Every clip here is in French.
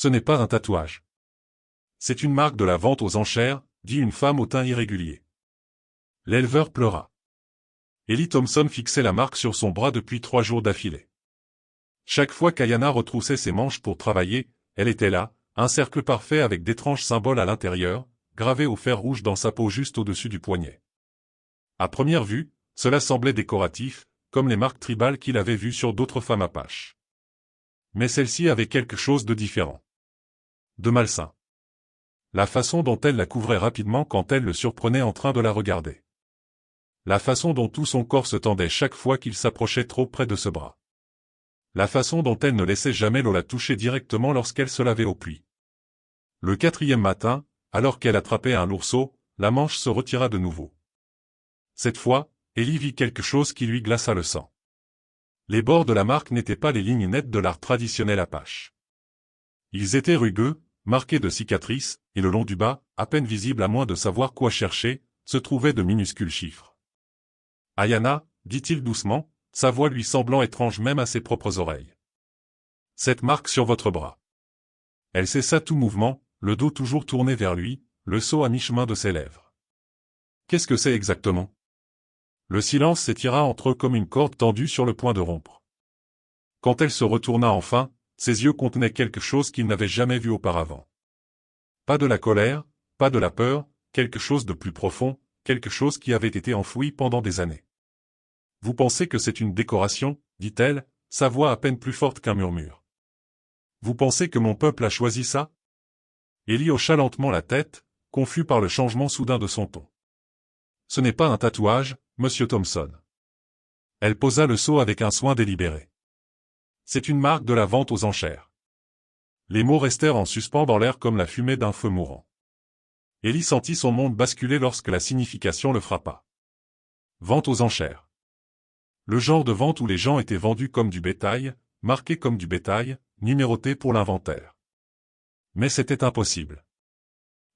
Ce n'est pas un tatouage. C'est une marque de la vente aux enchères, dit une femme au teint irrégulier. L'éleveur pleura. Ellie Thompson fixait la marque sur son bras depuis 3 jours d'affilée. Chaque fois qu'Ayana retroussait ses manches pour travailler, elle était là, un cercle parfait avec d'étranges symboles à l'intérieur, gravés au fer rouge dans sa peau juste au-dessus du poignet. À première vue, cela semblait décoratif, comme les marques tribales qu'il avait vues sur d'autres femmes apaches. Mais celle-ci avait quelque chose de différent. De malsain. La façon dont elle la couvrait rapidement quand elle le surprenait en train de la regarder. La façon dont tout son corps se tendait chaque fois qu'il s'approchait trop près de ce bras. La façon dont elle ne laissait jamais l'eau la toucher directement lorsqu'elle se lavait au puits. Le 4e matin, alors qu'elle attrapait un lourceau, la manche se retira de nouveau. Cette fois, Ellie vit quelque chose qui lui glaça le sang. Les bords de la marque n'étaient pas les lignes nettes de l'art traditionnel apache. Ils étaient rugueux, marqués de cicatrices, et le long du bas, à peine visible à moins de savoir quoi chercher, se trouvaient de minuscules chiffres. « Ayana » dit-il doucement, sa voix lui semblant étrange même à ses propres oreilles. « Cette marque sur votre bras. » Elle cessa tout mouvement, le dos toujours tourné vers lui, le seau à mi-chemin de ses lèvres. « Qu'est-ce que c'est exactement ?» Le silence s'étira entre eux comme une corde tendue sur le point de rompre. Quand elle se retourna enfin, ses yeux contenaient quelque chose qu'il n'avait jamais vu auparavant. Pas de la colère, pas de la peur, quelque chose de plus profond, quelque chose qui avait été enfoui pendant des années. « Vous pensez que c'est une décoration ?» dit-elle, sa voix à peine plus forte qu'un murmure. « Vous pensez que mon peuple a choisi ça ?» Ellie hocha lentement la tête, confus par le changement soudain de son ton. « Ce n'est pas un tatouage, Monsieur Thompson. » Elle posa le seau avec un soin délibéré. « C'est une marque de la vente aux enchères. » Les mots restèrent en suspens dans l'air comme la fumée d'un feu mourant. Ellie sentit son monde basculer lorsque la signification le frappa. Vente aux enchères. Le genre de vente où les gens étaient vendus comme du bétail, marqués comme du bétail, numérotés pour l'inventaire. Mais c'était impossible.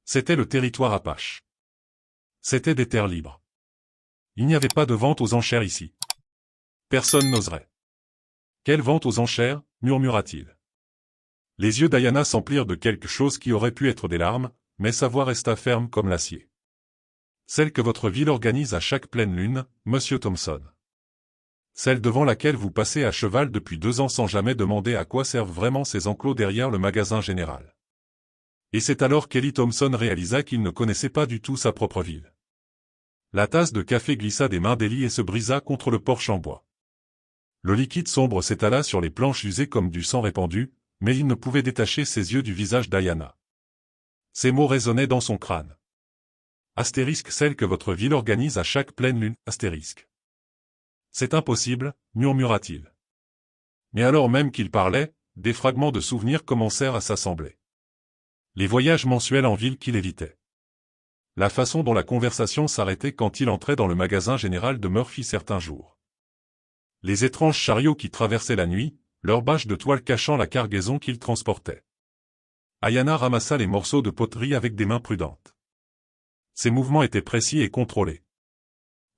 C'était le territoire apache. C'était des terres libres. Il n'y avait pas de vente aux enchères ici. Personne n'oserait. Quelle vente aux enchères, murmura-t-il. Les yeux d'Ayana s'emplirent de quelque chose qui aurait pu être des larmes, mais sa voix resta ferme comme l'acier. Celle que votre ville organise à chaque pleine lune, Monsieur Thompson. Celle devant laquelle vous passez à cheval depuis 2 ans sans jamais demander à quoi servent vraiment ces enclos derrière le magasin général. Et c'est alors qu'Ellie Thompson réalisa qu'il ne connaissait pas du tout sa propre ville. La tasse de café glissa des mains d'Ellie et se brisa contre le porche en bois. Le liquide sombre s'étala sur les planches usées comme du sang répandu, mais il ne pouvait détacher ses yeux du visage d'Ayana. Ces mots résonnaient dans son crâne. Astérisque celle que votre ville organise à chaque pleine lune, astérisque. C'est impossible, murmura-t-il. Mais alors même qu'il parlait, des fragments de souvenirs commencèrent à s'assembler. Les voyages mensuels en ville qu'il évitait. La façon dont la conversation s'arrêtait quand il entrait dans le magasin général de Murphy certains jours. Les étranges chariots qui traversaient la nuit, leurs bâches de toile cachant la cargaison qu'ils transportaient. Ayana ramassa les morceaux de poterie avec des mains prudentes. Ses mouvements étaient précis et contrôlés.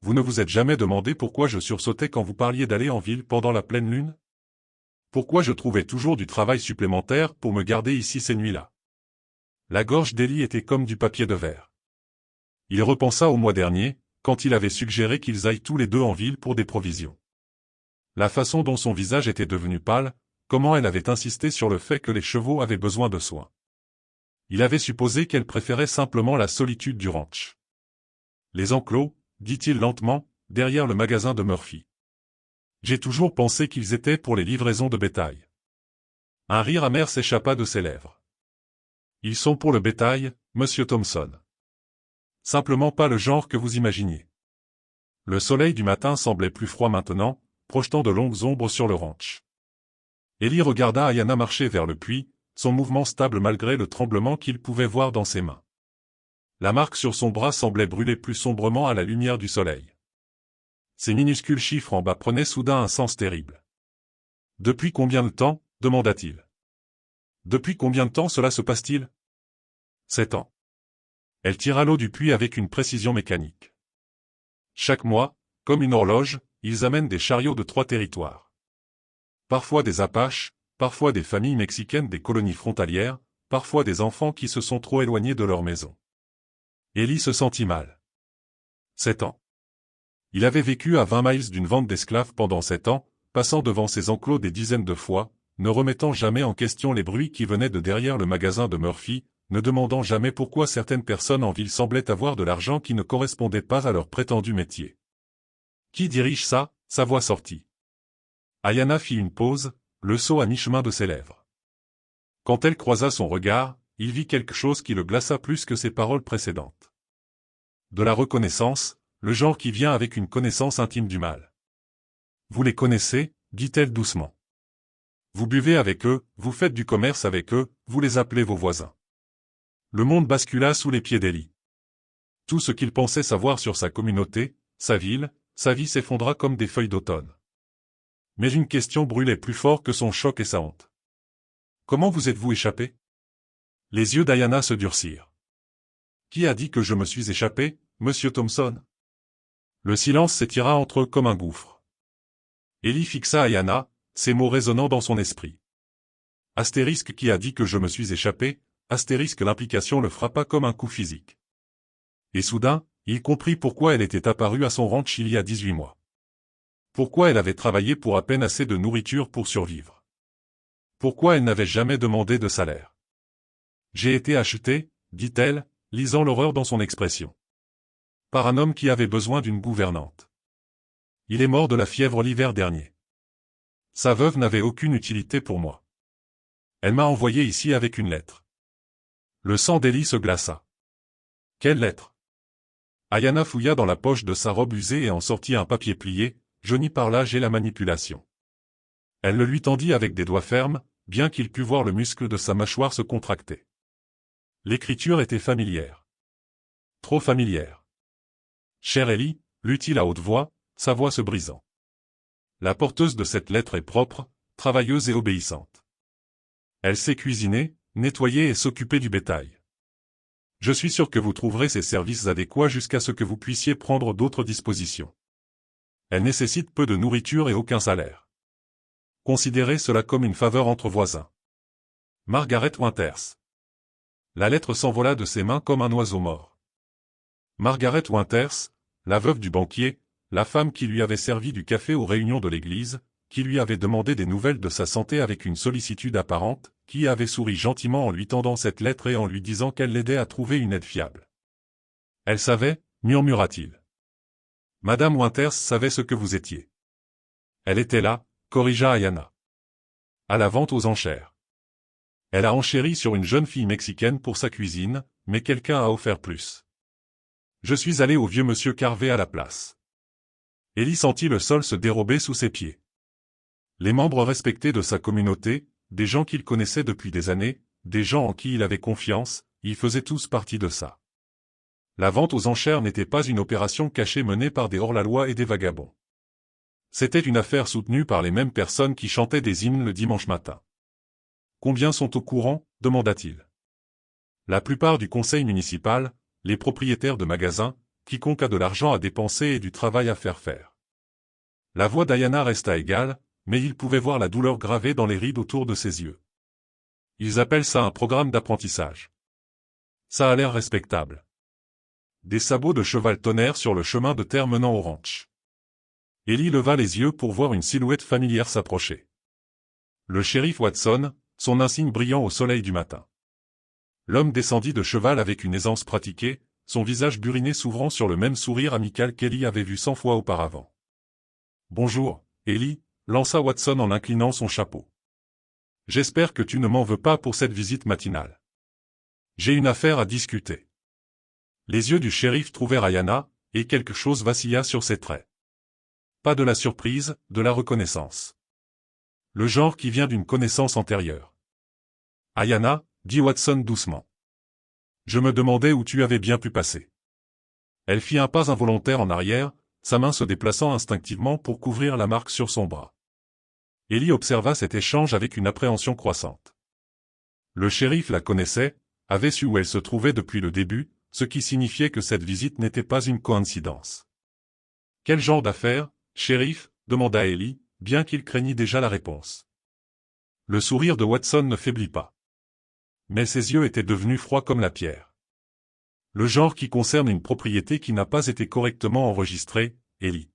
Vous ne vous êtes jamais demandé pourquoi je sursautais quand vous parliez d'aller en ville pendant la pleine lune? Pourquoi je trouvais toujours du travail supplémentaire pour me garder ici ces nuits-là? La gorge d'Ellie était comme du papier de verre. Il repensa au mois dernier, quand il avait suggéré qu'ils aillent tous les deux en ville pour des provisions. La façon dont son visage était devenu pâle, comment elle avait insisté sur le fait que les chevaux avaient besoin de soins. Il avait supposé qu'elle préférait simplement la solitude du ranch. Les enclos, dit-il lentement, derrière le magasin de Murphy. J'ai toujours pensé qu'ils étaient pour les livraisons de bétail. Un rire amer s'échappa de ses lèvres. Ils sont pour le bétail, Monsieur Thompson. Simplement pas le genre que vous imaginiez. Le soleil du matin semblait plus froid maintenant, projetant de longues ombres sur le ranch. Ellie regarda Ayana marcher vers le puits, son mouvement stable malgré le tremblement qu'il pouvait voir dans ses mains. La marque sur son bras semblait brûler plus sombrement à la lumière du soleil. Ces minuscules chiffres en bas prenaient soudain un sens terrible. « Depuis combien de temps ?» demanda-t-il. « Depuis combien de temps cela se passe-t-il » 7 ans. Elle tira l'eau du puits avec une précision mécanique. Chaque mois, comme une horloge, ils amènent des chariots de 3 territoires. Parfois des Apaches, parfois des familles mexicaines des colonies frontalières, parfois des enfants qui se sont trop éloignés de leur maison. Ellie se sentit mal. 7 ans. Il avait vécu à 20 miles d'une vente d'esclaves pendant 7 ans, passant devant ses enclos des dizaines de fois, ne remettant jamais en question les bruits qui venaient de derrière le magasin de Murphy, ne demandant jamais pourquoi certaines personnes en ville semblaient avoir de l'argent qui ne correspondait pas à leur prétendu métier. Qui dirige ça? Sa voix sortit. Ayana fit une pause, le seau à mi-chemin de ses lèvres. Quand elle croisa son regard, il vit quelque chose qui le glaça plus que ses paroles précédentes. De la reconnaissance, le genre qui vient avec une connaissance intime du mal. Vous les connaissez, dit-elle doucement. Vous buvez avec eux, vous faites du commerce avec eux, vous les appelez vos voisins. Le monde bascula sous les pieds d'Ellie. Tout ce qu'il pensait savoir sur sa communauté, sa ville, sa vie s'effondra comme des feuilles d'automne. Mais une question brûlait plus fort que son choc et sa honte. Comment vous êtes-vous échappé? Les yeux d'Ayana se durcirent. Qui a dit que je me suis échappé, monsieur Thompson? Le silence s'étira entre eux comme un gouffre. Ellie fixa Ayana, ces mots résonnant dans son esprit. Astérisque qui a dit que je me suis échappé, astérisque l'implication le frappa comme un coup physique. Et soudain, il comprit pourquoi elle était apparue à son ranch il y a 18 mois. Pourquoi elle avait travaillé pour à peine assez de nourriture pour survivre. Pourquoi elle n'avait jamais demandé de salaire. J'ai été achetée, dit-elle, lisant l'horreur dans son expression. Par un homme qui avait besoin d'une gouvernante. Il est mort de la fièvre l'hiver dernier. Sa veuve n'avait aucune utilité pour moi. Elle m'a envoyé ici avec une lettre. Le sang d'Ellie se glaça. Quelle lettre? Ayana fouilla dans la poche de sa robe usée et en sortit un papier plié, jauni par l'âge et la manipulation. Elle le lui tendit avec des doigts fermes, bien qu'il pût voir le muscle de sa mâchoire se contracter. L'écriture était familière. Trop familière. Chère Ellie, lut-il à haute voix, sa voix se brisant. La porteuse de cette lettre est propre, travailleuse et obéissante. Elle sait cuisiner, nettoyer et s'occuper du bétail. Je suis sûr que vous trouverez ses services adéquats jusqu'à ce que vous puissiez prendre d'autres dispositions. Elle nécessite peu de nourriture et aucun salaire. Considérez cela comme une faveur entre voisins. Margaret Winters. La lettre s'envola de ses mains comme un oiseau mort. Margaret Winters, la veuve du banquier, la femme qui lui avait servi du café aux réunions de l'église, qui lui avait demandé des nouvelles de sa santé avec une sollicitude apparente, qui avait souri gentiment en lui tendant cette lettre et en lui disant qu'elle l'aidait à trouver une aide fiable. Elle savait, murmura-t-il. Madame Winters savait ce que vous étiez. Elle était là, corrigea Ayana. À la vente aux enchères. Elle a enchéri sur une jeune fille mexicaine pour sa cuisine, mais quelqu'un a offert plus. Je suis allé au vieux monsieur Carvé à la place. Ellie sentit le sol se dérober sous ses pieds. Les membres respectés de sa communauté, des gens qu'il connaissait depuis des années, des gens en qui il avait confiance, ils faisaient tous partie de ça. La vente aux enchères n'était pas une opération cachée menée par des hors-la-loi et des vagabonds. C'était une affaire soutenue par les mêmes personnes qui chantaient des hymnes le dimanche matin. Combien sont au courant? Demanda-t-il. La plupart du conseil municipal, les propriétaires de magasins, quiconque a de l'argent à dépenser et du travail à faire. La voix d'Ayana resta égale, mais il pouvait voir la douleur gravée dans les rides autour de ses yeux. Ils appellent ça un programme d'apprentissage. Ça a l'air respectable. Des sabots de cheval tonnèrent sur le chemin de terre menant au ranch. Ellie leva les yeux pour voir une silhouette familière s'approcher. Le shérif Watson, son insigne brillant au soleil du matin. L'homme descendit de cheval avec une aisance pratiquée, son visage buriné s'ouvrant sur le même sourire amical qu'Ellie avait vu 100 fois auparavant. « Bonjour, Ellie », lança Watson en inclinant son chapeau. « J'espère que tu ne m'en veux pas pour cette visite matinale. J'ai une affaire à discuter. » Les yeux du shérif trouvèrent Ayana, et quelque chose vacilla sur ses traits. Pas de la surprise, de la reconnaissance. Le genre qui vient d'une connaissance antérieure. « Ayana », dit Watson doucement. « Je me demandais où tu avais bien pu passer. » Elle fit un pas involontaire en arrière, sa main se déplaçant instinctivement pour couvrir la marque sur son bras. Ellie observa cet échange avec une appréhension croissante. Le shérif la connaissait, avait su où elle se trouvait depuis le début, ce qui signifiait que cette visite n'était pas une coïncidence. « Quel genre d'affaire, shérif ?» demanda Ellie, bien qu'il craignît déjà la réponse. Le sourire de Watson ne faiblit pas. Mais ses yeux étaient devenus froids comme la pierre. Le genre qui concerne une propriété qui n'a pas été correctement enregistrée, Ellie.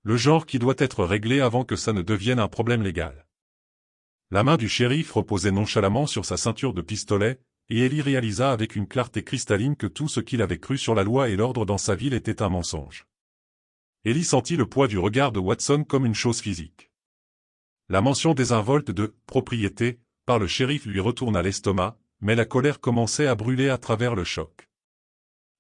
Le genre qui doit être réglé avant que ça ne devienne un problème légal. La main du shérif reposait nonchalamment sur sa ceinture de pistolet, et Ellie réalisa avec une clarté cristalline que tout ce qu'il avait cru sur la loi et l'ordre dans sa ville était un mensonge. Ellie sentit le poids du regard de Watson comme une chose physique. La mention désinvolte de « propriété » par le shérif lui retourna l'estomac, mais la colère commençait à brûler à travers le choc.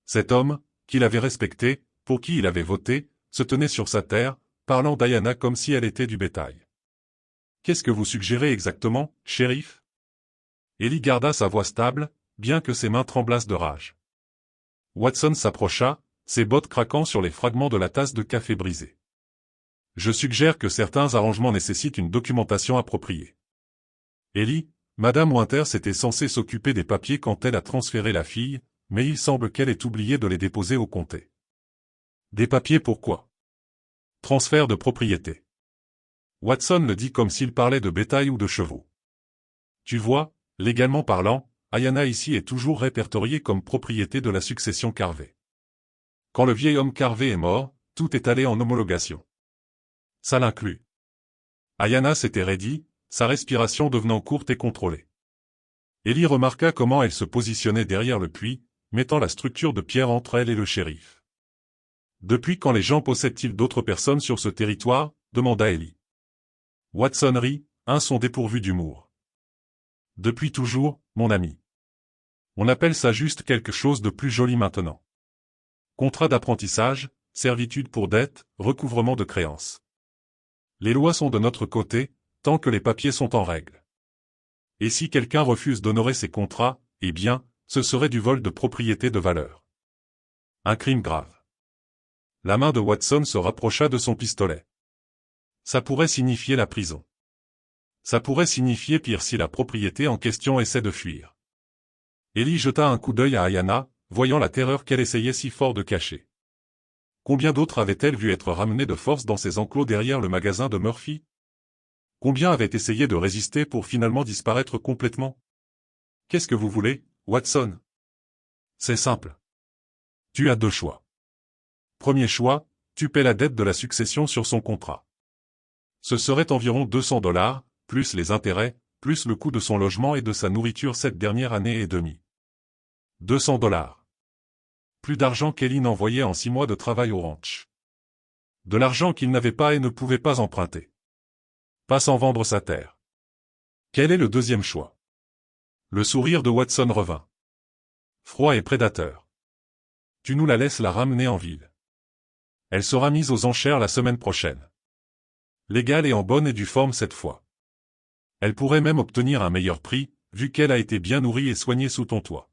Cet homme, qu'il avait respecté, pour qui il avait voté, se tenait sur sa terre, parlant d'Ayana comme si elle était du bétail. « Qu'est-ce que vous suggérez exactement, shérif ?» Ellie garda sa voix stable, bien que ses mains tremblassent de rage. Watson s'approcha, ses bottes craquant sur les fragments de la tasse de café brisée. « Je suggère que certains arrangements nécessitent une documentation appropriée. » Ellie, Madame Winters était censée s'occuper des papiers quand elle a transféré la fille, mais il semble qu'elle ait oublié de les déposer au comté. Des papiers pourquoi? Transfert de propriété. Watson le dit comme s'il parlait de bétail ou de chevaux. Tu vois, légalement parlant, Ayana ici est toujours répertoriée comme propriété de la succession Carvey. Quand le vieil homme Carvey est mort, tout est allé en homologation. Ça l'inclut. Ayana s'était raidie, sa respiration devenant courte et contrôlée. Ellie remarqua comment elle se positionnait derrière le puits, mettant la structure de pierre entre elle et le shérif. « Depuis quand les gens possèdent-ils d'autres personnes sur ce territoire ?» demanda Ellie. Watson rit, un son dépourvu d'humour. « Depuis toujours, mon ami. On appelle ça juste quelque chose de plus joli maintenant. Contrat d'apprentissage, servitude pour dette, recouvrement de créances. Les lois sont de notre côté, tant que les papiers sont en règle. Et si quelqu'un refuse d'honorer ses contrats, eh bien, ce serait du vol de propriété de valeur. Un crime grave. » La main de Watson se rapprocha de son pistolet. Ça pourrait signifier la prison. Ça pourrait signifier pire si la propriété en question essaie de fuir. Ellie jeta un coup d'œil à Ayana, voyant la terreur qu'elle essayait si fort de cacher. Combien d'autres avait-elle vu être ramenés de force dans ces enclos derrière le magasin de Murphy? Combien avaient essayé de résister pour finalement disparaître complètement? Qu'est-ce que vous voulez, Watson? C'est simple. Tu as deux choix. Premier choix, tu paies la dette de la succession sur son contrat. Ce serait environ $200, plus les intérêts, plus le coût de son logement et de sa nourriture cette dernière année et demie. $200. Plus d'argent qu'Ellie n'envoyait en 6 mois de travail au ranch. De l'argent qu'il n'avait pas et ne pouvait pas emprunter. Pas sans vendre sa terre. Quel est le deuxième choix? Le sourire de Watson revint. Froid et prédateur. Tu nous la laisses la ramener en ville. Elle sera mise aux enchères la semaine prochaine. Légale et en bonne et due forme cette fois. Elle pourrait même obtenir un meilleur prix, vu qu'elle a été bien nourrie et soignée sous ton toit.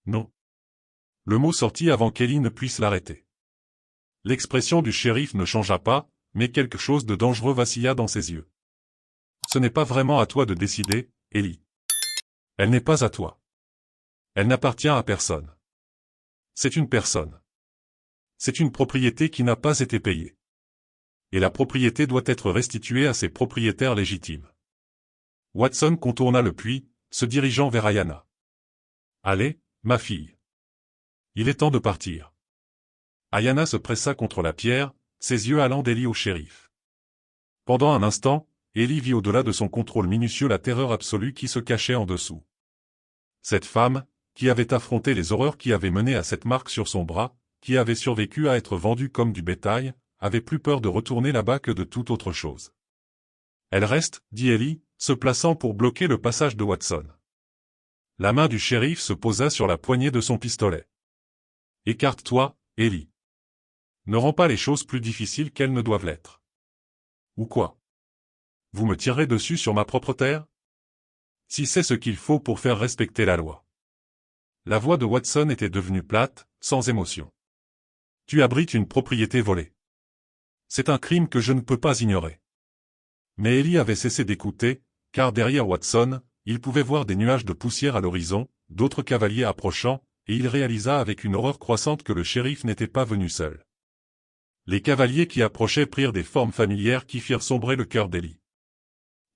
Non. Le mot sortit avant qu'Ellie ne puisse l'arrêter. L'expression du shérif ne changea pas, mais quelque chose de dangereux vacilla dans ses yeux. Ce n'est pas vraiment à toi de décider, Ellie. Elle n'est pas à toi. Elle n'appartient à personne. C'est une personne. C'est une propriété qui n'a pas été payée. Et la propriété doit être restituée à ses propriétaires légitimes. Watson contourna le puits, se dirigeant vers Ayana. « Allez, ma fille. Il est temps de partir. » Ayana se pressa contre la pierre, ses yeux allant d'Ellie au shérif. Pendant un instant, Ellie vit au-delà de son contrôle minutieux la terreur absolue qui se cachait en dessous. Cette femme, qui avait affronté les horreurs qui avaient mené à cette marque sur son bras, qui avait survécu à être vendue comme du bétail, avait plus peur de retourner là-bas que de toute autre chose. « Elle reste, » dit Ellie, se plaçant pour bloquer le passage de Watson. La main du shérif se posa sur la poignée de son pistolet. « Écarte-toi, Ellie. Ne rends pas les choses plus difficiles qu'elles ne doivent l'être. » « Ou quoi? Vous me tirerez dessus sur ma propre terre? Si c'est ce qu'il faut pour faire respecter la loi. » La voix de Watson était devenue plate, sans émotion. « Tu abrites une propriété volée. C'est un crime que je ne peux pas ignorer. » Mais Ellie avait cessé d'écouter, car derrière Watson, il pouvait voir des nuages de poussière à l'horizon, d'autres cavaliers approchant, et il réalisa avec une horreur croissante que le shérif n'était pas venu seul. Les cavaliers qui approchaient prirent des formes familières qui firent sombrer le cœur d'Ellie.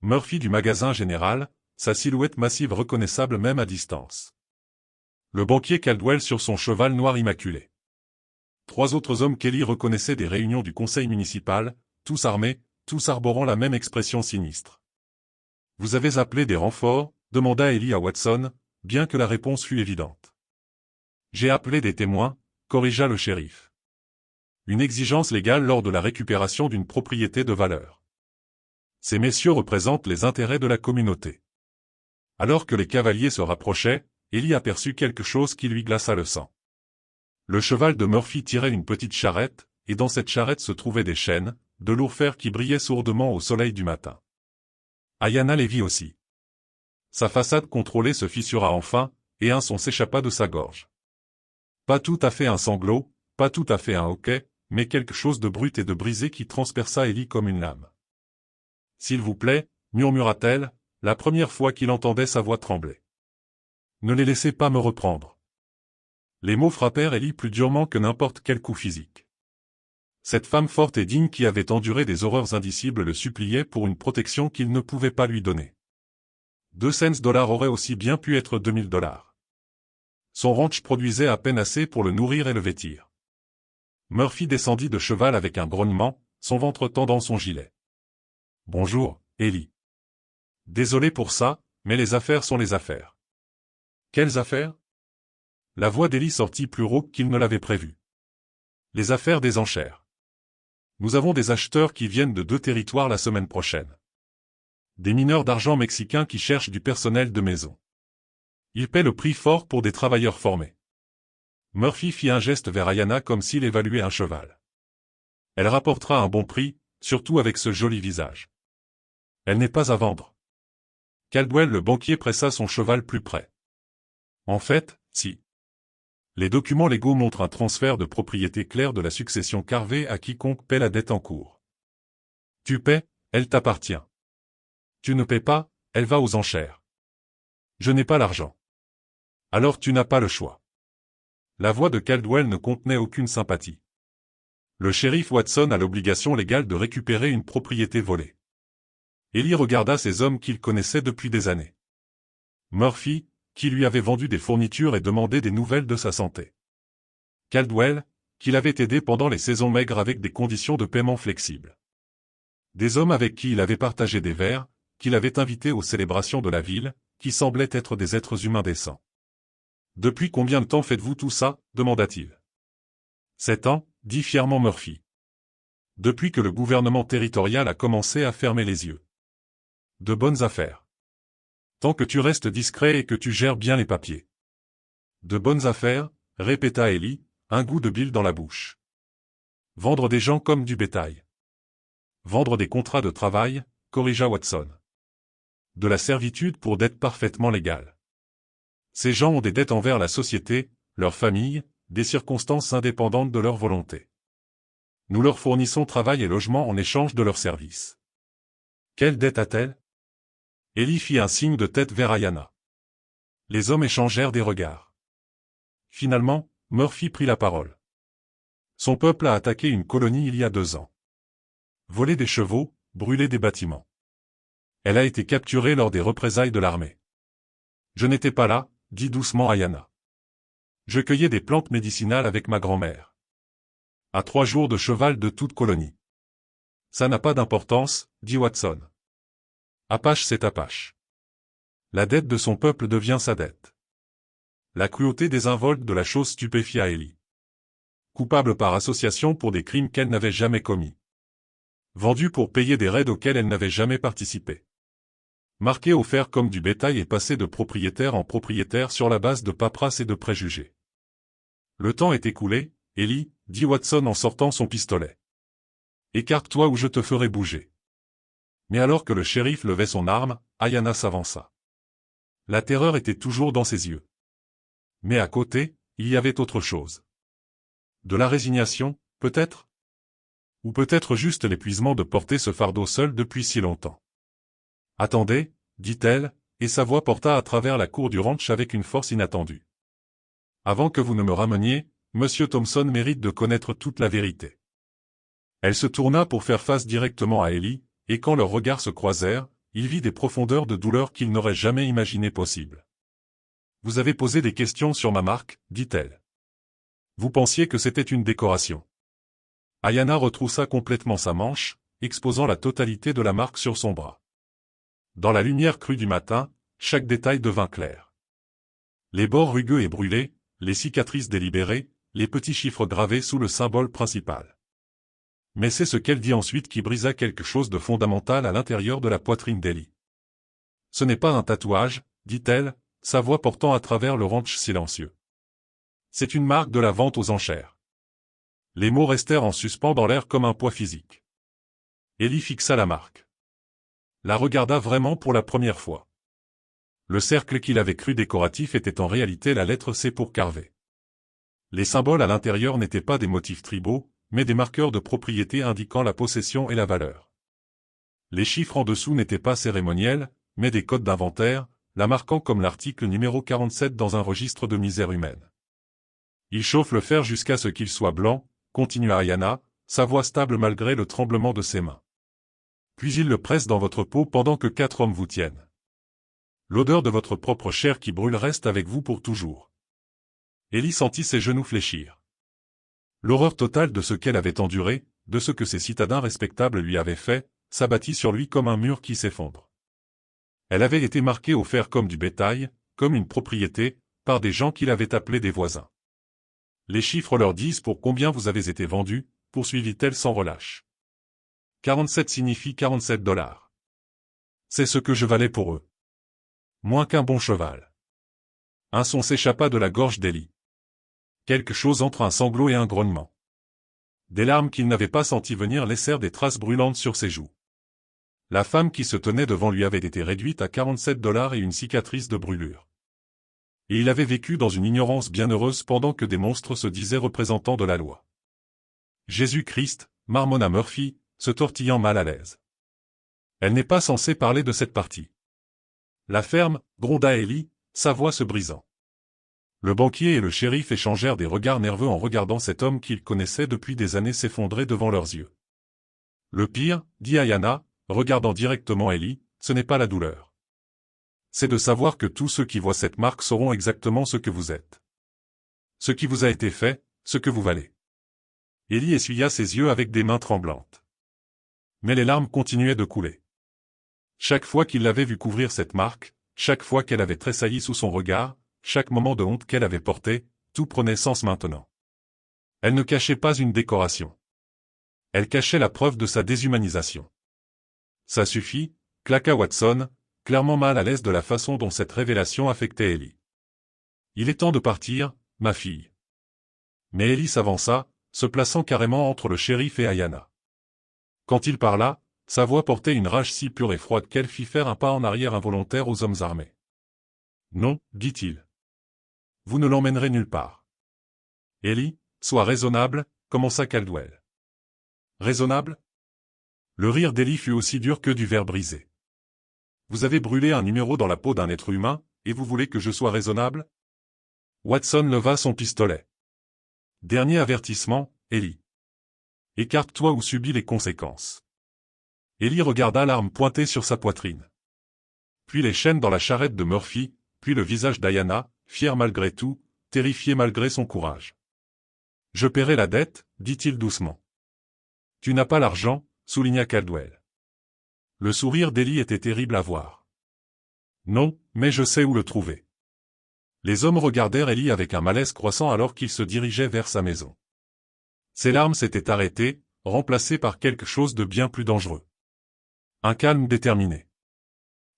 Murphy du magasin général, sa silhouette massive reconnaissable même à distance. Le banquier Caldwell sur son cheval noir immaculé. 3 autres hommes qu'Ellie reconnaissait des réunions du conseil municipal, tous armés, tous arborant la même expression sinistre. « Vous avez appelé des renforts ?» demanda Ellie à Watson, bien que la réponse fût évidente. « J'ai appelé des témoins », corrigea le shérif. Une exigence légale lors de la récupération d'une propriété de valeur. Ces messieurs représentent les intérêts de la communauté. Alors que les cavaliers se rapprochaient, Ellie aperçut quelque chose qui lui glaça le sang. Le cheval de Murphy tirait une petite charrette, et dans cette charrette se trouvaient des chaînes, de lourds fers qui brillaient sourdement au soleil du matin. Ayanna les vit aussi. Sa façade contrôlée se fissura enfin, et un son s'échappa de sa gorge. Pas tout à fait un sanglot, pas tout à fait un hoquet, mais quelque chose de brut et de brisé qui transperça Ellie comme une lame. « S'il vous plaît, murmura-t-elle, la première fois qu'il entendait sa voix trembler. Ne les laissez pas me reprendre. Les mots frappèrent Ellie plus durement que n'importe quel coup physique. Cette femme forte et digne qui avait enduré des horreurs indicibles le suppliait pour une protection qu'il ne pouvait pas lui donner. 2 cents dollars auraient aussi bien pu être 2000 dollars. Son ranch produisait à peine assez pour le nourrir et le vêtir. Murphy descendit de cheval avec un grognement, son ventre tendant son gilet. « Bonjour, Ellie. Désolé pour ça, mais les affaires sont les affaires. » « Quelles affaires ?» La voix d'Ellie sortit plus rauque qu'il ne l'avait prévu. « Les affaires des enchères. Nous avons des acheteurs qui viennent de 2 territoires la semaine prochaine. Des mineurs d'argent mexicains qui cherchent du personnel de maison. Ils paient le prix fort pour des travailleurs formés. » Murphy fit un geste vers Ayanna comme s'il évaluait un cheval. « Elle rapportera un bon prix, surtout avec ce joli visage. Elle n'est pas à vendre. » Caldwell le banquier pressa son cheval plus près. « En fait, si. Les documents légaux montrent un transfert de propriété clair de la succession Carvey à quiconque paie la dette en cours. Tu paies, elle t'appartient. Tu ne paies pas, elle va aux enchères. Je n'ai pas l'argent. Alors tu n'as pas le choix. » La voix de Caldwell ne contenait aucune sympathie. Le shérif Watson a l'obligation légale de récupérer une propriété volée. Ellie regarda ces hommes qu'il connaissait depuis des années. Murphy, qui lui avait vendu des fournitures et demandé des nouvelles de sa santé. Caldwell, qui l'avait aidé pendant les saisons maigres avec des conditions de paiement flexibles. Des hommes avec qui il avait partagé des verres, qu'il avait invités aux célébrations de la ville, qui semblaient être des êtres humains décents. « Depuis combien de temps faites-vous tout ça ?» demanda-t-il. « 7 ans, dit fièrement Murphy. Depuis que le gouvernement territorial a commencé à fermer les yeux. De bonnes affaires. Tant que tu restes discret et que tu gères bien les papiers. De bonnes affaires, répéta Ellie, un goût de bile dans la bouche. Vendre des gens comme du bétail. Vendre des contrats de travail, corrigea Watson. De la servitude pour dette parfaitement légale. Ces gens ont des dettes envers la société, leur famille, des circonstances indépendantes de leur volonté. Nous leur fournissons travail et logement en échange de leurs services. Quelle dette a-t-elle ? Ellie fit un signe de tête vers Ayanna. Les hommes échangèrent des regards. Finalement, Murphy prit la parole. Son peuple a attaqué une colonie il y a 2 ans. Volé des chevaux, brûlé des bâtiments. Elle a été capturée lors des représailles de l'armée. Je n'étais pas là, dit doucement Ayanna. Je cueillais des plantes médicinales avec ma grand-mère. À 3 jours de cheval de toute colonie. Ça n'a pas d'importance, dit Watson. Apache c'est Apache. La dette de son peuple devient sa dette. La cruauté désinvolte de la chose stupéfia Ellie. Coupable par association pour des crimes qu'elle n'avait jamais commis. Vendue pour payer des raids auxquels elle n'avait jamais participé. Marquée au fer comme du bétail et passée de propriétaire en propriétaire sur la base de paperasse et de préjugés. Le temps est écoulé, Ellie, dit Watson en sortant son pistolet. Écarte-toi ou je te ferai bouger. Mais alors que le shérif levait son arme, Ayanna s'avança. La terreur était toujours dans ses yeux. Mais à côté, il y avait autre chose. De la résignation, peut-être ? Ou peut-être juste l'épuisement de porter ce fardeau seul depuis si longtemps. « Attendez, dit-elle, et sa voix porta à travers la cour du ranch avec une force inattendue. Avant que vous ne me rameniez, Monsieur Thompson mérite de connaître toute la vérité. » Elle se tourna pour faire face directement à Ellie, et quand leurs regards se croisèrent, il vit des profondeurs de douleur qu'il n'aurait jamais imaginées possibles. « Vous avez posé des questions sur ma marque, dit-elle. Vous pensiez que c'était une décoration. » Ayanna retroussa complètement sa manche, exposant la totalité de la marque sur son bras. Dans la lumière crue du matin, chaque détail devint clair. Les bords rugueux et brûlés, les cicatrices délibérées, les petits chiffres gravés sous le symbole principal. Mais c'est ce qu'elle dit ensuite qui brisa quelque chose de fondamental à l'intérieur de la poitrine d'Ellie. « Ce n'est pas un tatouage, dit-elle, sa voix portant à travers le ranch silencieux. C'est une marque de la vente aux enchères. » Les mots restèrent en suspens dans l'air comme un poids physique. Ellie fixa la marque. La regarda vraiment pour la première fois. Le cercle qu'il avait cru décoratif était en réalité la lettre C pour Carver. Les symboles à l'intérieur n'étaient pas des motifs tribaux, mais des marqueurs de propriété indiquant la possession et la valeur. Les chiffres en dessous n'étaient pas cérémoniels, mais des codes d'inventaire, la marquant comme l'article numéro 47 dans un registre de misère humaine. Il chauffe le fer jusqu'à ce qu'il soit blanc, continua Ayanna, sa voix stable malgré le tremblement de ses mains. Puis il le presse dans votre peau pendant que 4 hommes vous tiennent. L'odeur de votre propre chair qui brûle reste avec vous pour toujours. Ellie sentit ses genoux fléchir. L'horreur totale de ce qu'elle avait enduré, de ce que ces citadins respectables lui avaient fait, s'abattit sur lui comme un mur qui s'effondre. Elle avait été marquée au fer comme du bétail, comme une propriété, par des gens qui l'avaient appelée des voisins. Les chiffres leur disent pour combien vous avez été vendu, poursuivit-elle sans relâche. 47 signifie 47 $. C'est ce que je valais pour eux. Moins qu'un bon cheval. Un son s'échappa de la gorge d'Ellie. Quelque chose entre un sanglot et un grognement. Des larmes qu'il n'avait pas senties venir laissèrent des traces brûlantes sur ses joues. La femme qui se tenait devant lui avait été réduite à 47 $ et une cicatrice de brûlure. Et il avait vécu dans une ignorance bienheureuse pendant que des monstres se disaient représentants de la loi. Jésus-Christ, marmonna Murphy, se tortillant mal à l'aise. Elle n'est pas censée parler de cette partie. La ferme, gronda Ellie, sa voix se brisant. Le banquier et le shérif échangèrent des regards nerveux en regardant cet homme qu'ils connaissaient depuis des années s'effondrer devant leurs yeux. Le pire, dit Ayanna, regardant directement Ellie, ce n'est pas la douleur. C'est de savoir que tous ceux qui voient cette marque sauront exactement ce que vous êtes. Ce qui vous a été fait, ce que vous valez. Ellie essuya ses yeux avec des mains tremblantes. Mais les larmes continuaient de couler. Chaque fois qu'il l'avait vue couvrir cette marque, chaque fois qu'elle avait tressailli sous son regard, chaque moment de honte qu'elle avait porté, tout prenait sens maintenant. Elle ne cachait pas une décoration. Elle cachait la preuve de sa déshumanisation. Ça suffit, claqua Watson, clairement mal à l'aise de la façon dont cette révélation affectait Ellie. Il est temps de partir, ma fille. Mais Ellie s'avança, se plaçant carrément entre le shérif et Ayanna. Quand il parla, sa voix portait une rage si pure et froide qu'elle fit faire un pas en arrière involontaire aux hommes armés. Non, dit-il. Vous ne l'emmènerez nulle part. Ellie, sois raisonnable, commença Caldwell. Raisonnable? Le rire d'Ellie fut aussi dur que du verre brisé. Vous avez brûlé un numéro dans la peau d'un être humain, et vous voulez que je sois raisonnable? Watson leva son pistolet. Dernier avertissement, Ellie. Écarte-toi ou subis les conséquences. Ellie regarda l'arme pointée sur sa poitrine. Puis les chaînes dans la charrette de Murphy, puis le visage d'Ayanna, fier malgré tout, terrifié malgré son courage. Je paierai la dette, dit-il doucement. Tu n'as pas l'argent, souligna Caldwell. Le sourire d'Ellie était terrible à voir. Non, mais je sais où le trouver. Les hommes regardèrent Ellie avec un malaise croissant alors qu'il se dirigeait vers sa maison. Ses larmes s'étaient arrêtées, remplacées par quelque chose de bien plus dangereux. Un calme déterminé.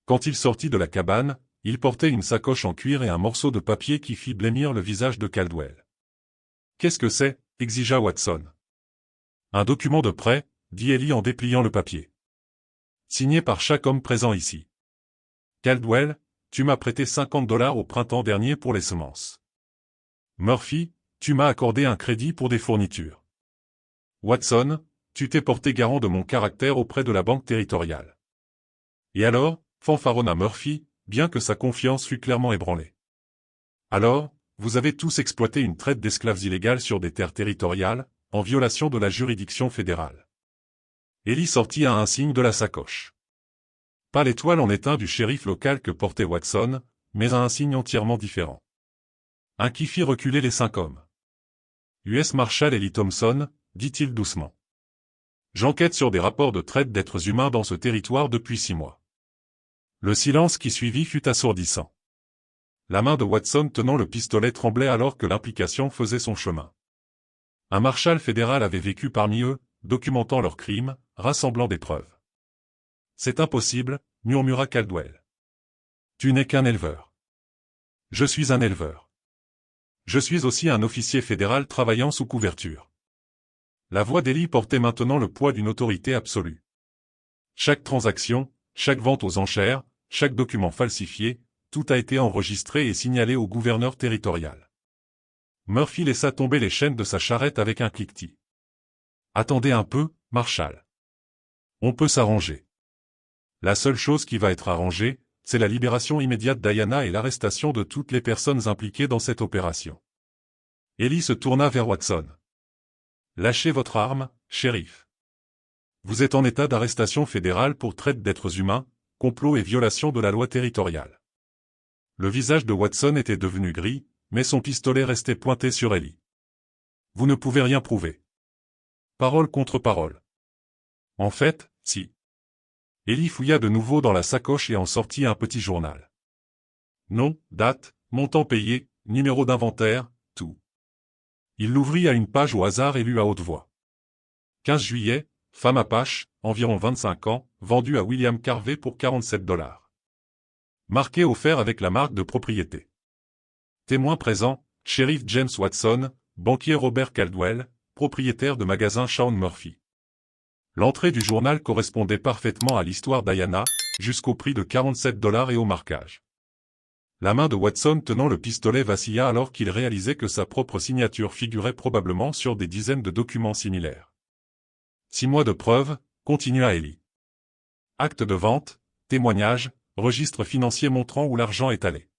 Quand il sortit de la cabane, il portait une sacoche en cuir et un morceau de papier qui fit blêmir le visage de Caldwell. « Qu'est-ce que c'est » exigea Watson. « Un document de prêt » dit Ellie en dépliant le papier. « Signé par chaque homme présent ici. Caldwell, tu m'as prêté 50 $ au printemps dernier pour les semences. Murphy, tu m'as accordé un crédit pour des fournitures. Watson, tu t'es porté garant de mon caractère auprès de la banque territoriale. Et alors, fanfaronna Murphy, bien que sa confiance fût clairement ébranlée. Alors, vous avez tous exploité une traite d'esclaves illégale sur des terres territoriales, en violation de la juridiction fédérale. Ellie sortit à un signe de la sacoche. Pas l'étoile en étain du shérif local que portait Watson, mais un signe entièrement différent. Un qui fit reculer les 5 hommes. US Marshal Ellie Thompson, dit-il doucement. J'enquête sur des rapports de traite d'êtres humains dans ce territoire depuis 6 mois. Le silence qui suivit fut assourdissant. La main de Watson tenant le pistolet tremblait alors que l'implication faisait son chemin. Un marshal fédéral avait vécu parmi eux, documentant leurs crimes, rassemblant des preuves. C'est impossible, murmura Caldwell. Tu n'es qu'un éleveur. Je suis un éleveur. Je suis aussi un officier fédéral travaillant sous couverture. La voix d'Ellie portait maintenant le poids d'une autorité absolue. Chaque transaction, chaque vente aux enchères, chaque document falsifié, tout a été enregistré et signalé au gouverneur territorial. Murphy laissa tomber les chaînes de sa charrette avec un cliquetis. Attendez un peu, Marshal. On peut s'arranger. La seule chose qui va être arrangée, c'est la libération immédiate d'Ayana et l'arrestation de toutes les personnes impliquées dans cette opération. Ellie se tourna vers Watson. Lâchez votre arme, shérif. Vous êtes en état d'arrestation fédérale pour traite d'êtres humains, complot et violation de la loi territoriale. Le visage de Watson était devenu gris, mais son pistolet restait pointé sur Ellie. Vous ne pouvez rien prouver. Parole contre parole. En fait, si. Ellie fouilla de nouveau dans la sacoche et en sortit un petit journal. Nom, date, montant payé, numéro d'inventaire, tout. Il l'ouvrit à une page au hasard et lut à haute voix. 15 juillet, femme Apache, environ 25 ans, vendue à William Carvey pour $47. Marqué offert avec la marque de propriété. Témoin présent, shérif James Watson, banquier Robert Caldwell, propriétaire de magasin Sean Murphy. L'entrée du journal correspondait parfaitement à l'histoire d'Ayana, jusqu'au prix de $47 et au marquage. La main de Watson tenant le pistolet vacilla alors qu'il réalisait que sa propre signature figurait probablement sur des dizaines de documents similaires. 6 mois de preuves, continua Ellie. Acte de vente, témoignage, registre financier montrant où l'argent est allé.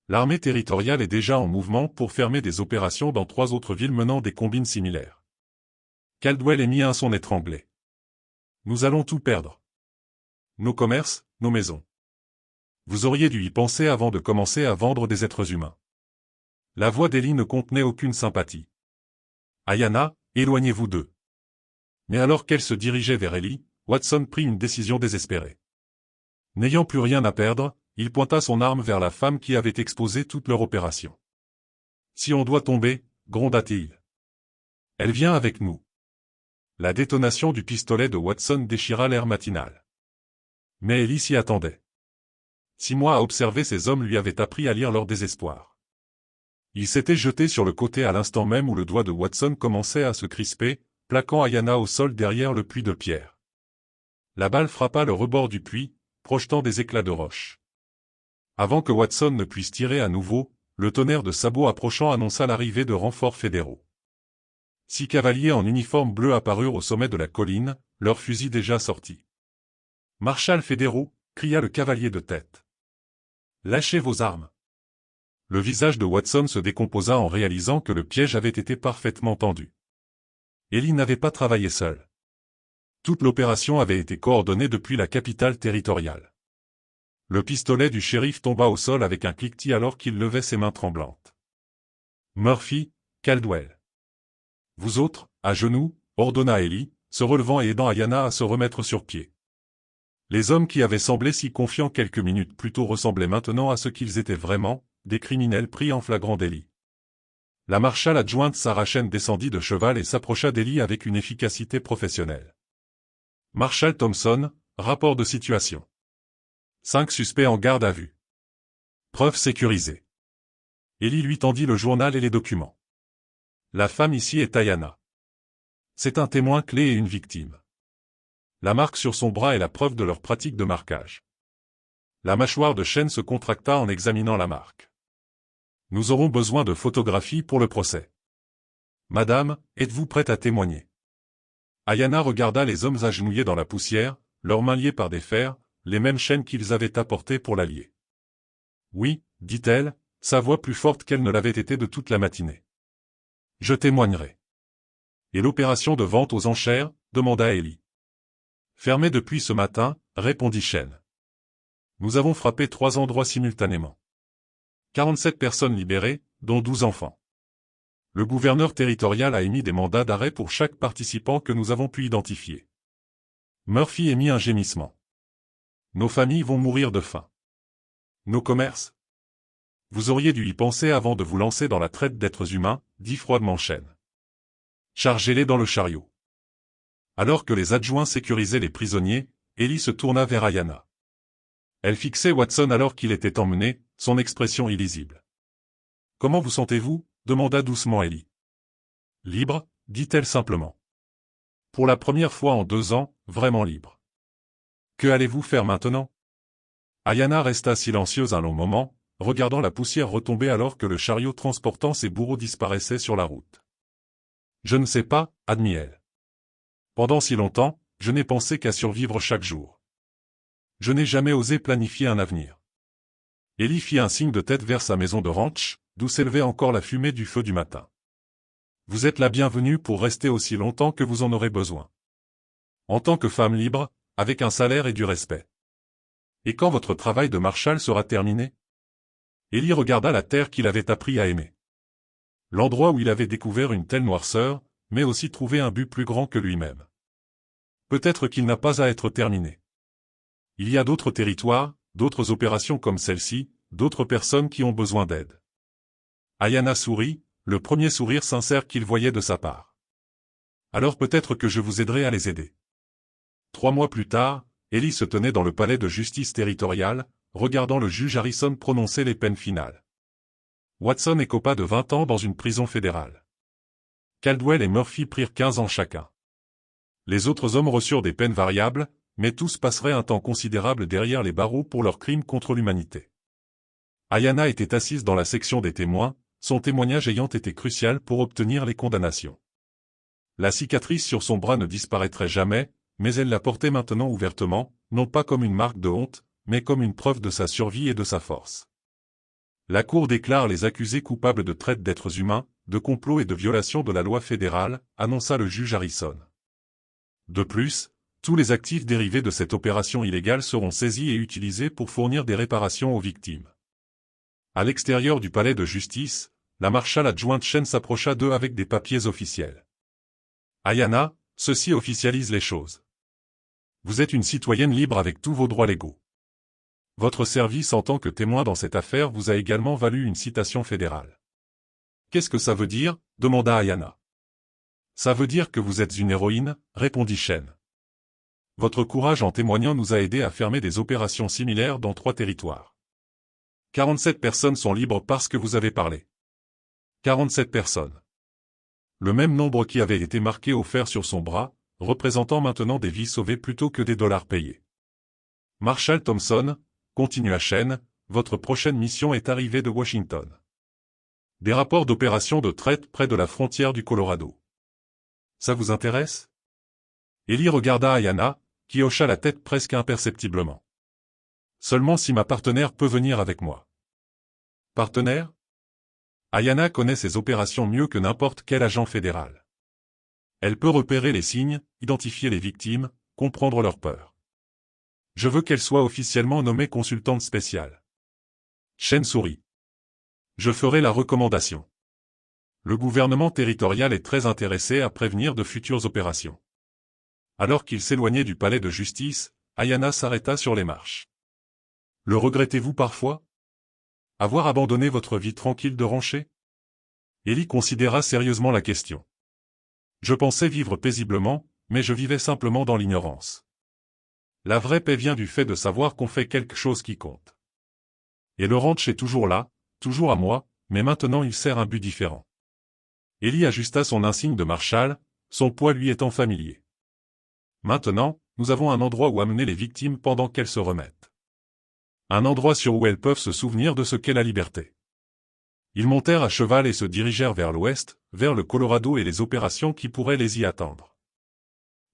L'armée territoriale est déjà en mouvement pour fermer des opérations dans 3 autres villes menant des combines similaires. Caldwell émit un son étranglé. Nous allons tout perdre. Nos commerces, nos maisons. Vous auriez dû y penser avant de commencer à vendre des êtres humains. La voix d'Ellie ne contenait aucune sympathie. Ayana, éloignez-vous d'eux. Mais alors qu'elle se dirigeait vers Ellie, Watson prit une décision désespérée. N'ayant plus rien à perdre, il pointa son arme vers la femme qui avait exposé toute leur opération. Si on doit tomber, gronda-t-il. Elle vient avec nous. La détonation du pistolet de Watson déchira l'air matinal. Mais Ellie s'y attendait. 6 mois à observer ces hommes lui avaient appris à lire leur désespoir. Il s'était jeté sur le côté à l'instant même où le doigt de Watson commençait à se crisper, plaquant Ayana au sol derrière le puits de pierre. La balle frappa le rebord du puits, projetant des éclats de roche. Avant que Watson ne puisse tirer à nouveau, le tonnerre de sabots approchant annonça l'arrivée de renforts fédéraux. 6 cavaliers en uniforme bleu apparurent au sommet de la colline, leurs fusils déjà sortis. « Marshal fédéraux !» cria le cavalier de tête. « Lâchez vos armes !» Le visage de Watson se décomposa en réalisant que le piège avait été parfaitement tendu. Ellie n'avait pas travaillé seule. Toute l'opération avait été coordonnée depuis la capitale territoriale. Le pistolet du shérif tomba au sol avec un cliquetis alors qu'il levait ses mains tremblantes. Murphy, Caldwell. Vous autres, à genoux, ordonna Ellie, se relevant et aidant Ayana à se remettre sur pied. Les hommes qui avaient semblé si confiants quelques minutes plus tôt ressemblaient maintenant à ce qu'ils étaient vraiment, des criminels pris en flagrant délit. La marshal adjointe Sarah Chen descendit de cheval et s'approcha d'Ellie avec une efficacité professionnelle. Marshal Thompson, rapport de situation. 5 suspects en garde à vue. Preuves sécurisées. Ellie lui tendit le journal et les documents. La femme ici est Ayana. C'est un témoin clé et une victime. La marque sur son bras est la preuve de leur pratique de marquage. La mâchoire de Chen se contracta en examinant la marque. Nous aurons besoin de photographies pour le procès. Madame, êtes-vous prête à témoigner? Ayana regarda les hommes agenouillés dans la poussière, leurs mains liées par des fers, les mêmes chaînes qu'ils avaient apportées pour la lier. Oui, dit-elle, sa voix plus forte qu'elle ne l'avait été de toute la matinée. Je témoignerai. Et l'opération de vente aux enchères, demanda Ellie. Fermée depuis ce matin, répondit Chen. Nous avons frappé 3 endroits simultanément. 47 personnes libérées, dont 12 enfants. Le gouverneur territorial a émis des mandats d'arrêt pour chaque participant que nous avons pu identifier. Murphy émit un gémissement. Nos familles vont mourir de faim. Nos commerces? Vous auriez dû y penser avant de vous lancer dans la traite d'êtres humains, dit froidement Chen. Chargez-les dans le chariot. Alors que les adjoints sécurisaient les prisonniers, Ellie se tourna vers Ayanna. Elle fixait Watson alors qu'il était emmené, son expression illisible. « Comment vous sentez-vous » demanda doucement Ellie. « Libre » dit-elle simplement. « Pour la première fois en 2 ans, vraiment libre. »« Que allez-vous faire maintenant » Ayanna resta silencieuse un long moment, regardant la poussière retomber alors que le chariot transportant ses bourreaux disparaissait sur la route. « Je ne sais pas, admit-elle. Pendant si longtemps, je n'ai pensé qu'à survivre chaque jour. Je n'ai jamais osé planifier un avenir. » Ellie fit un signe de tête vers sa maison de ranch, d'où s'élevait encore la fumée du feu du matin. « Vous êtes la bienvenue pour rester aussi longtemps que vous en aurez besoin. En tant que femme libre, avec un salaire et du respect. Et quand votre travail de marshal sera terminé ?» Ellie regarda la terre qu'il avait appris à aimer. L'endroit où il avait découvert une telle noirceur, mais aussi trouvé un but plus grand que lui-même. Peut-être qu'il n'a pas à être terminé. Il y a d'autres territoires, d'autres opérations comme celle-ci, d'autres personnes qui ont besoin d'aide. Ayanna sourit, le premier sourire sincère qu'il voyait de sa part. Alors peut-être que je vous aiderai à les aider. 3 mois plus tard, Ellie se tenait dans le palais de justice territoriale, regardant le juge Harrison prononcer les peines finales. Watson écopa de 20 ans dans une prison fédérale. Caldwell et Murphy prirent 15 ans chacun. Les autres hommes reçurent des peines variables, mais tous passeraient un temps considérable derrière les barreaux pour leurs crimes contre l'humanité. Ayanna était assise dans la section des témoins, son témoignage ayant été crucial pour obtenir les condamnations. La cicatrice sur son bras ne disparaîtrait jamais, mais elle la portait maintenant ouvertement, non pas comme une marque de honte, mais comme une preuve de sa survie et de sa force. La Cour déclare les accusés coupables de traite d'êtres humains, de complot et de violation de la loi fédérale, annonça le juge Harrison. De plus, tous les actifs dérivés de cette opération illégale seront saisis et utilisés pour fournir des réparations aux victimes. À l'extérieur du palais de justice, la marshal adjointe Chen s'approcha d'eux avec des papiers officiels. « Ayanna, ceci officialise les choses. Vous êtes une citoyenne libre avec tous vos droits légaux. Votre service en tant que témoin dans cette affaire vous a également valu une citation fédérale. »« Qu'est-ce que ça veut dire » demanda Ayanna. « Ça veut dire que vous êtes une héroïne » répondit Chen. « Votre courage en témoignant nous a aidé à fermer des opérations similaires dans 3 territoires. 47 personnes sont libres parce que vous avez parlé. 47 personnes. Le même nombre qui avait été marqué au fer sur son bras, représentant maintenant des vies sauvées plutôt que des dollars payés. Marshal Thompson, continua Chen, votre prochaine mission est arrivée de Washington. Des rapports d'opérations de traite près de la frontière du Colorado. Ça vous intéresse? Ellie regarda Ayanna, qui hocha la tête presque imperceptiblement. Seulement si ma partenaire peut venir avec moi. Partenaire? Ayanna connaît ses opérations mieux que n'importe quel agent fédéral. Elle peut repérer les signes, identifier les victimes, comprendre leurs peurs. Je veux qu'elle soit officiellement nommée consultante spéciale. Chen sourit. Je ferai la recommandation. Le gouvernement territorial est très intéressé à prévenir de futures opérations. Alors qu'il s'éloignait du palais de justice, Ayanna s'arrêta sur les marches. Le regrettez-vous parfois? Avoir abandonné votre vie tranquille de rancher? Ellie considéra sérieusement la question. Je pensais vivre paisiblement, mais je vivais simplement dans l'ignorance. La vraie paix vient du fait de savoir qu'on fait quelque chose qui compte. Et le ranch est toujours là, toujours à moi, mais maintenant il sert un but différent. Ellie ajusta son insigne de marshal, son poids lui étant familier. Maintenant, nous avons un endroit où amener les victimes pendant qu'elles se remettent. Un endroit sur où elles peuvent se souvenir de ce qu'est la liberté. Ils montèrent à cheval et se dirigèrent vers l'ouest, vers le Colorado et les opérations qui pourraient les y attendre.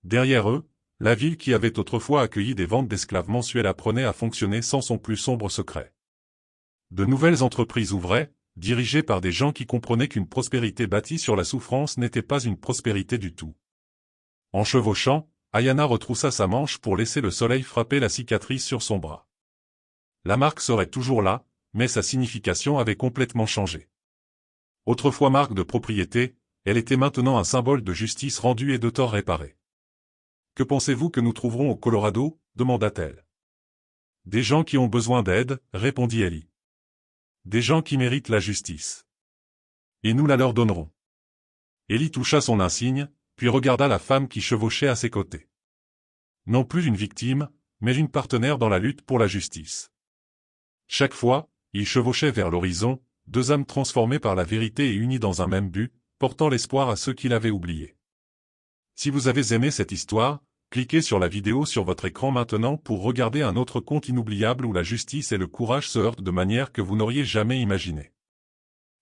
Derrière eux, la ville qui avait autrefois accueilli des ventes d'esclaves mensuelles apprenait à fonctionner sans son plus sombre secret. De nouvelles entreprises ouvraient, dirigées par des gens qui comprenaient qu'une prospérité bâtie sur la souffrance n'était pas une prospérité du tout. En chevauchant, Ayanna retroussa sa manche pour laisser le soleil frapper la cicatrice sur son bras. La marque serait toujours là, mais sa signification avait complètement changé. Autrefois marque de propriété, elle était maintenant un symbole de justice rendue et de tort réparé. « Que pensez-vous que nous trouverons au Colorado ?» demanda-t-elle. « Des gens qui ont besoin d'aide, » répondit Ellie. « Des gens qui méritent la justice. Et nous la leur donnerons. » Ellie toucha son insigne, puis regarda la femme qui chevauchait à ses côtés. Non plus une victime, mais une partenaire dans la lutte pour la justice. Chaque fois, ils chevauchaient vers l'horizon, deux âmes transformées par la vérité et unies dans un même but, portant l'espoir à ceux qui l'avaient oublié. Si vous avez aimé cette histoire, cliquez sur la vidéo sur votre écran maintenant pour regarder un autre conte inoubliable où la justice et le courage se heurtent de manière que vous n'auriez jamais imaginé.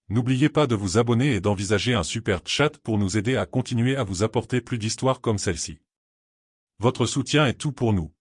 N'oubliez pas de vous abonner et d'envisager un super chat pour nous aider à continuer à vous apporter plus d'histoires comme celle-ci. Votre soutien est tout pour nous.